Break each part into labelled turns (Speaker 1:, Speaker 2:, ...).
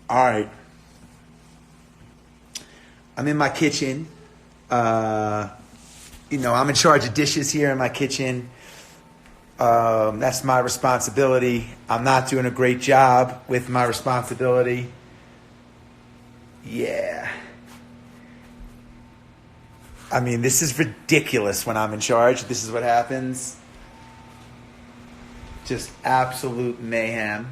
Speaker 1: All right. I'm in my kitchen. I'm in charge of dishes here in my kitchen. That's my responsibility. I'm not doing a great job with my responsibility. Yeah. I mean, this is ridiculous when I'm in charge. This is what happens. Just absolute mayhem.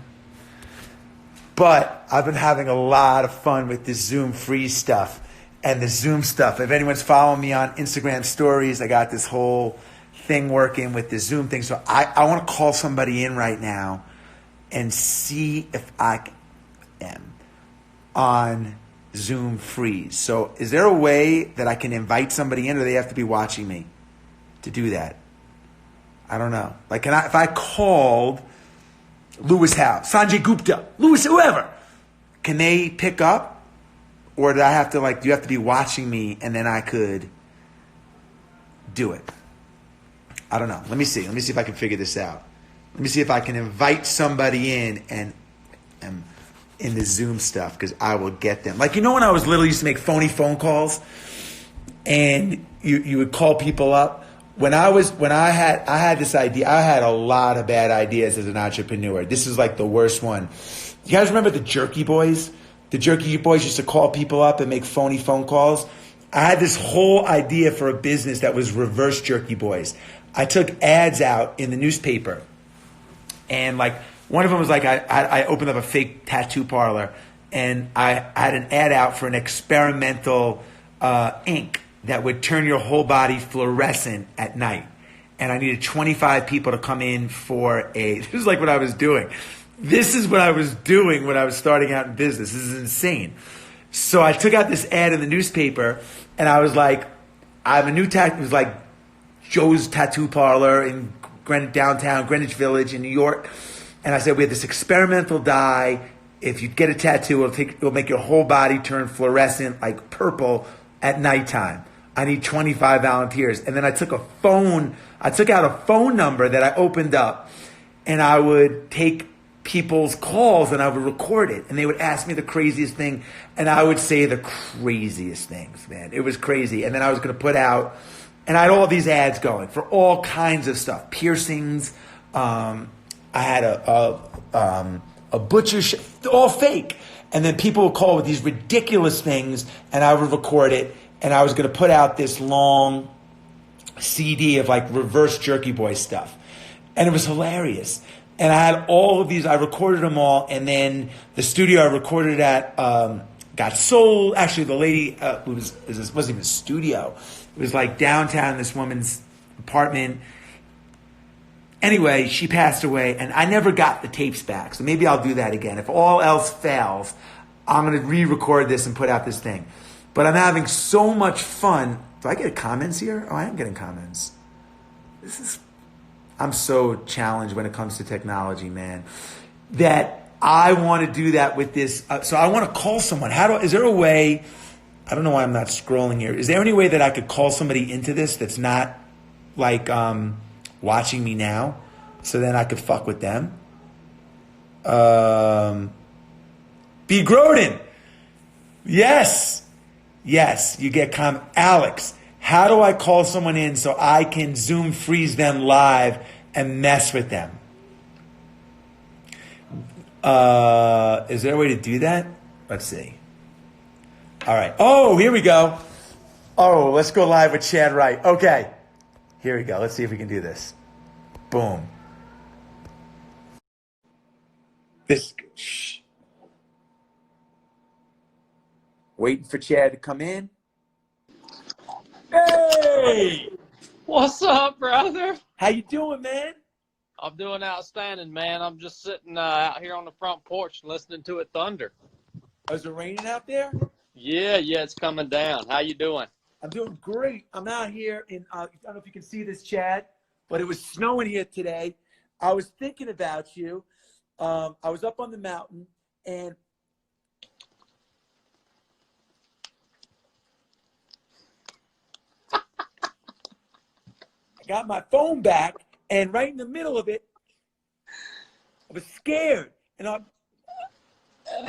Speaker 1: But I've been having a lot of fun with this Zoom freeze stuff and the Zoom stuff. If anyone's following me on Instagram stories, I got this whole thing working with the Zoom thing. So I want to call somebody in right now and see if I am on Zoom freeze. So is there a way that I can invite somebody in, or they have to be watching me to do that? I don't know. Like, if I called Lewis House, Sanjay Gupta, Lewis, whoever, can they pick up? Or do I have to, do you have to be watching me and then I could do it? I don't know. Let me see. Let me see if I can figure this out. Let me see if I can invite somebody in and in the Zoom stuff, because I will get them. Like, when I was little, I used to make phony phone calls and you would call people up. When I had this idea, I had a lot of bad ideas as an entrepreneur. This is like the worst one. You guys remember the Jerky Boys? The Jerky Boys used to call people up and make phony phone calls. I had this whole idea for a business that was reverse Jerky Boys. I took ads out in the newspaper, and one of them was I opened up a fake tattoo parlor, and I had an ad out for an experimental ink that would turn your whole body fluorescent at night. And I needed 25 people to come in for this is what I was doing. This is what I was doing when I was starting out in business. This is insane. So I took out this ad in the newspaper, and I was like, I have a new tattoo. It was like Joe's Tattoo Parlor in downtown Greenwich Village in New York. And I said, we have this experimental dye. If you get a tattoo, it'll make your whole body turn fluorescent, like purple, at nighttime. I need 25 volunteers. And then I took out a phone number that I opened up, and I would take people's calls and I would record it. And they would ask me the craziest thing, and I would say the craziest things, man. It was crazy. And then I was going to put out, and I had all these ads going for all kinds of stuff. Piercings. I had a butcher shop, all fake. And then people would call with these ridiculous things, and I would record it. And I was going to put out this long CD of reverse Jerky Boy stuff. And it was hilarious. And I had all of these, I recorded them all. And then the studio I recorded at got sold. Actually, the lady wasn't even a studio. It was downtown, this woman's apartment. Anyway, she passed away, and I never got the tapes back. So maybe I'll do that again. If all else fails, I'm going to re-record this and put out this thing. But I'm having so much fun. Do I get comments here? Oh, I am getting comments. I'm so challenged when it comes to technology, man, that I want to do that with this. So I want to call someone. Is there a way? I don't know why I'm not scrolling here. Is there any way that I could call somebody into this that's not watching me now, so then I could fuck with them? B. Grodin. Yes, you get Alex, how do I call someone in so I can Zoom freeze them live and mess with them? Is there a way to do that? Let's see. All right. Oh, here we go. Oh, let's go live with Chad Wright. Okay. Here we go. Let's see if we can do this. Boom. Shh. Waiting for Chad to come in. Hey!
Speaker 2: What's up, brother?
Speaker 1: How you doing, man?
Speaker 2: I'm doing outstanding, man. I'm just sitting out here on the front porch listening to it thunder.
Speaker 1: Is it raining out there?
Speaker 2: Yeah, it's coming down. How you doing?
Speaker 1: I'm doing great. I'm out here in, I don't know if you can see this, Chad, but it was snowing here today. I was thinking about you. I was up on the mountain, and I got my phone back, and right in the middle of it, I was scared. And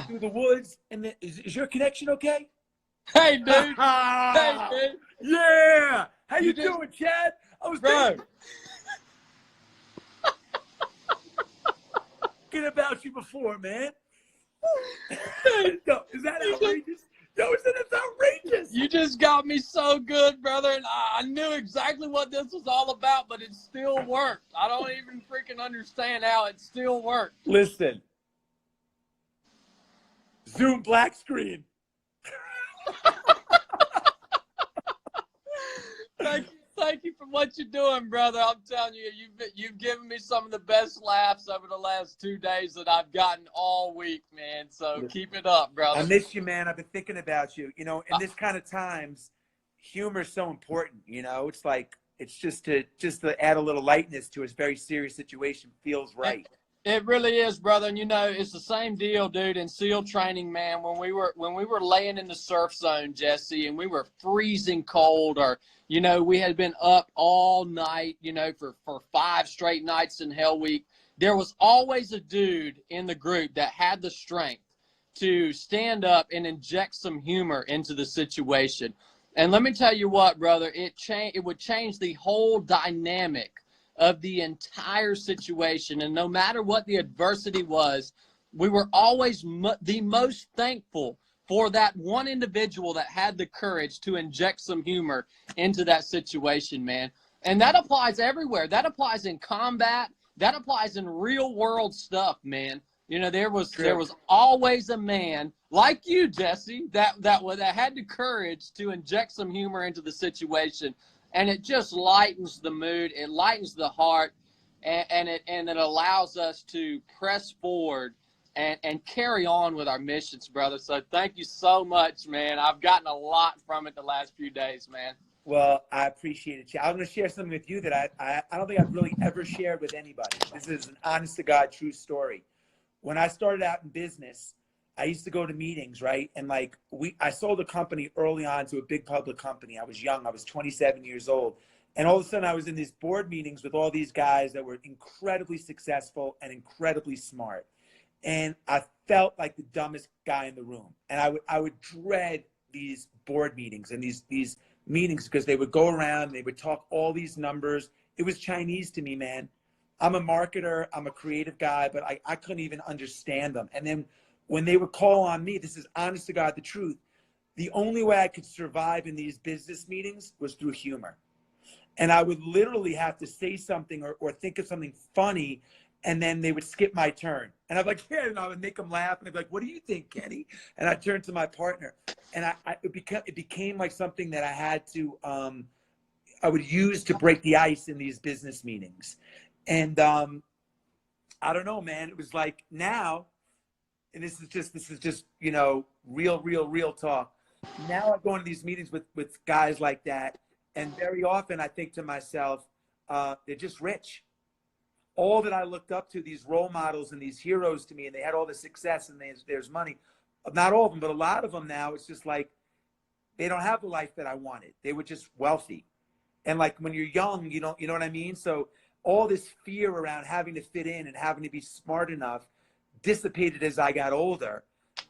Speaker 1: through the woods. And is your connection okay?
Speaker 2: Hey, dude. Hey, dude.
Speaker 1: Yeah. How you doing, Chad? I was thinking about you before, man. Yo, is that outrageous? Yo, that's outrageous.
Speaker 2: You just got me so good, brother, and I knew exactly what this was all about, but it still worked. I don't even freaking understand how it still worked.
Speaker 1: Listen. Zoom black screen.
Speaker 2: Thank you for what you're doing, brother. I'm telling you, you've given me some of the best laughs over the last 2 days that I've gotten all week, man. So keep it up, brother.
Speaker 1: I miss you, man. I've been thinking about you. You know, in this kind of times, humor is so important. You know, it's like just to add a little lightness to a very serious situation feels right.
Speaker 2: It really is, brother. And you know, it's the same deal, dude. In SEAL training, man, when we were laying in the surf zone, Jesse, and we were freezing cold, or you know, we had been up all night, you know, for 5 straight nights in Hell Week. There was always a dude in the group that had the strength to stand up and inject some humor into the situation. And let me tell you what, brother, it would change the whole dynamic of the entire situation. And no matter what the adversity was, we were always the most thankful for that one individual that had the courage to inject some humor into that situation, man. And that applies everywhere. That applies in combat. That applies in real world stuff, man. You know, there was always a man like you, Jesse, that had the courage to inject some humor into the situation. And it just lightens the mood, it lightens the heart, and it allows us to press forward and carry on with our missions, brother. So thank you so much, man. I've gotten a lot from it the last few days, man.
Speaker 1: Well, I appreciate it. I'm going to share something with you that I don't think I've really ever shared with anybody. This is an honest-to-God true story. When I started out in business, I used to go to meetings, right? And like I sold a company early on to a big public company. I was young. I was 27 years old. And all of a sudden I was in these board meetings with all these guys that were incredibly successful and incredibly smart. And I felt like the dumbest guy in the room. And I would dread these board meetings and these meetings because they would go around, they would talk all these numbers. It was Chinese to me, man. I'm a marketer, I'm a creative guy, but I couldn't even understand them. And then when they would call on me, this is honest to God, the truth, the only way I could survive in these business meetings was through humor. And I would literally have to say something or think of something funny, and then they would skip my turn. And I'm like, yeah, and I would make them laugh, and I'd be like, what do you think, Kenny? And I'd turn to my partner. And it became like something that I had to, I would use to break the ice in these business meetings. And I don't know, man, it was like now, and this is just, you know, real talk. Now I go into these meetings with guys like that. And very often I think to myself, they're just rich. All that I looked up to, these role models and these heroes to me, and they had all the success and there's money. Not all of them, but a lot of them now, it's just like, they don't have the life that I wanted. They were just wealthy. And like when you're young, you know what I mean? So all this fear around having to fit in and having to be smart enough dissipated as I got older.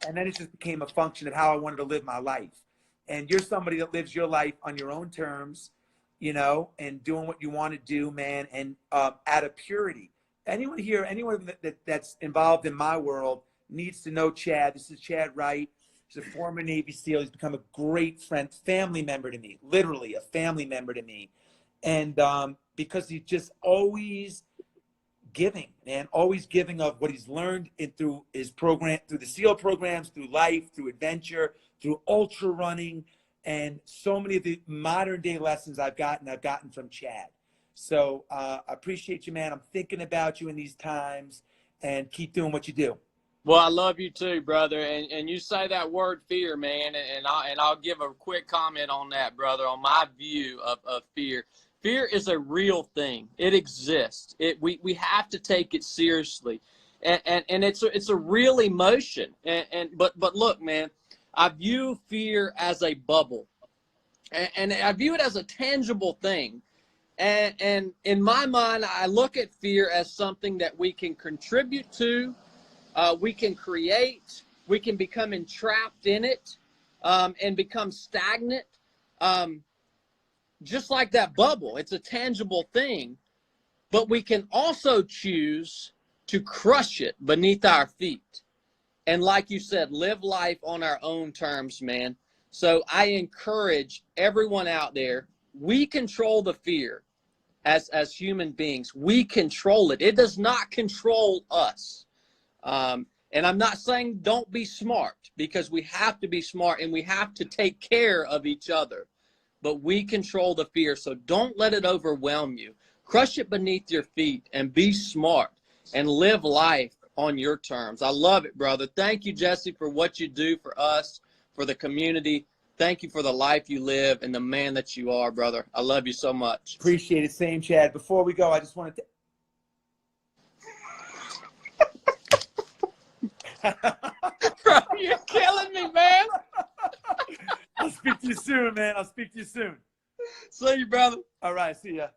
Speaker 1: And then it just became a function of how I wanted to live my life. And you're somebody that lives your life on your own terms, you know, and doing what you want to do, man, and out of purity. Anyone here, anyone that's involved in my world needs to know Chad. This is Chad Wright. He's a former Navy SEAL. He's become a great friend, family member to me, literally a family member to me. And because he's just always giving, man, always giving of what he's learned through his program, through the SEAL programs, through life, through adventure, through ultra running, and so many of the modern day lessons I've gotten from Chad. So I appreciate you, man. I'm thinking about you in these times, and keep doing what you do.
Speaker 2: Well, I love you too, brother. And you say that word fear, man, and I'll give a quick comment on that, brother, on my view of fear. Fear is a real thing. It exists. We have to take it seriously. And it's a real emotion. But look, man, I view fear as a bubble. And I view it as a tangible thing. And in my mind, I look at fear as something that we can contribute to, we can create, We can become entrapped in it and become stagnant. Just like that bubble, it's a tangible thing, but we can also choose to crush it beneath our feet. And like you said, live life on our own terms, man. So I encourage everyone out there, we control the fear as human beings. We control it. It does not control us. And I'm not saying don't be smart, because we have to be smart and we have to take care of each other. But we control the fear, so don't let it overwhelm you. Crush it beneath your feet and be smart and live life on your terms. I love it, brother. Thank you, Jesse, for what you do for us, for the community. Thank you for the life you live and the man that you are, brother. I love you so much.
Speaker 1: Appreciate it. Same, Chad. Before we go, I just wanted to...
Speaker 2: Bro, you're killing me, man.
Speaker 1: I'll speak to you soon, man. I'll speak to you soon.
Speaker 2: See you, brother.
Speaker 1: All right, see ya.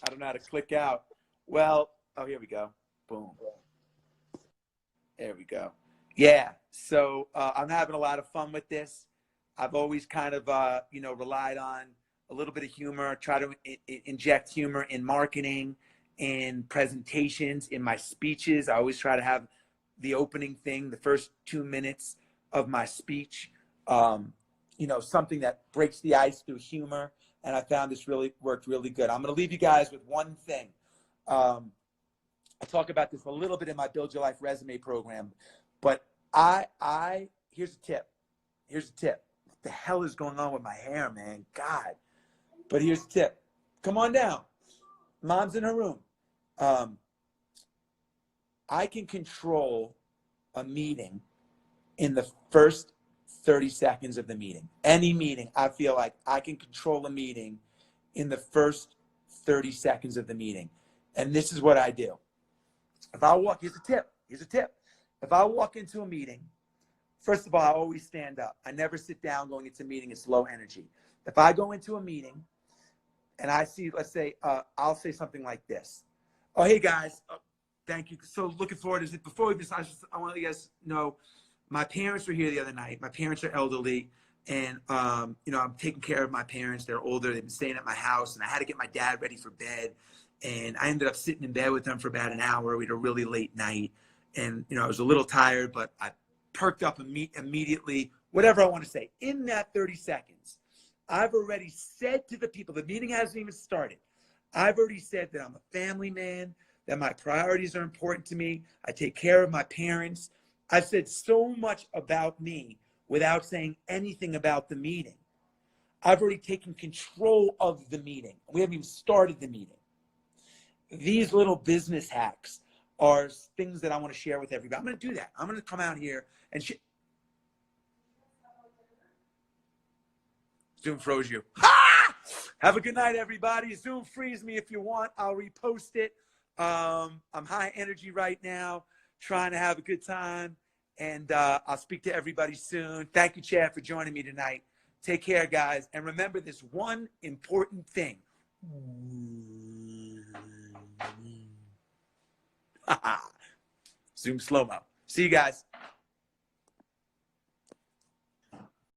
Speaker 1: I don't know how to click out. Well, oh, here we go. Boom. There we go. Yeah, so I'm having a lot of fun with this. I've always kind of, relied on a little bit of humor, try to inject humor in marketing, in presentations, in my speeches. I always try to have the opening thing, the first 2 minutes of my speech, something that breaks the ice through humor. And I found this really worked really good. I'm going to leave you guys with one thing. I talk about this a little bit in my Build Your Life Resume program, but here's a tip. Here's a tip. What the hell is going on with my hair, man? God. But here's a tip. Come on down. Mom's in her room. I can control a meeting in the first 30 seconds of the meeting. Any meeting, I feel like I can control a meeting in the first 30 seconds of the meeting. And this is what I do. If I walk, here's a tip. If I walk into a meeting, first of all, I always stand up. I never sit down going into a meeting. It's low energy. If I go into a meeting and I see, let's say, I'll say something like this. Oh, hey, guys. Thank you. So looking forward to it. Before we decide, I want you guys to know my parents were here the other night. My parents are elderly, and, I'm taking care of my parents. They're older. They've been staying at my house, and I had to get my dad ready for bed. And I ended up sitting in bed with them for about an hour. We had a really late night. And, I was a little tired, but I perked up immediately, whatever I want to say. In that 30 seconds, I've already said to the people, the meeting hasn't even started. I've already said that I'm a family man, that my priorities are important to me. I take care of my parents. I've said so much about me without saying anything about the meeting. I've already taken control of the meeting. We haven't even started the meeting. These little business hacks are things that I want to share with everybody. I'm going to do that. I'm going to come out here and Zoom froze you. Ha! Have a good night, everybody. Zoom freeze me if you want. I'll repost it. I'm high energy right now, trying to have a good time. And I'll speak to everybody soon. Thank you, Chad, for joining me tonight. Take care, guys. And remember this one important thing. Zoom slow-mo. See you guys.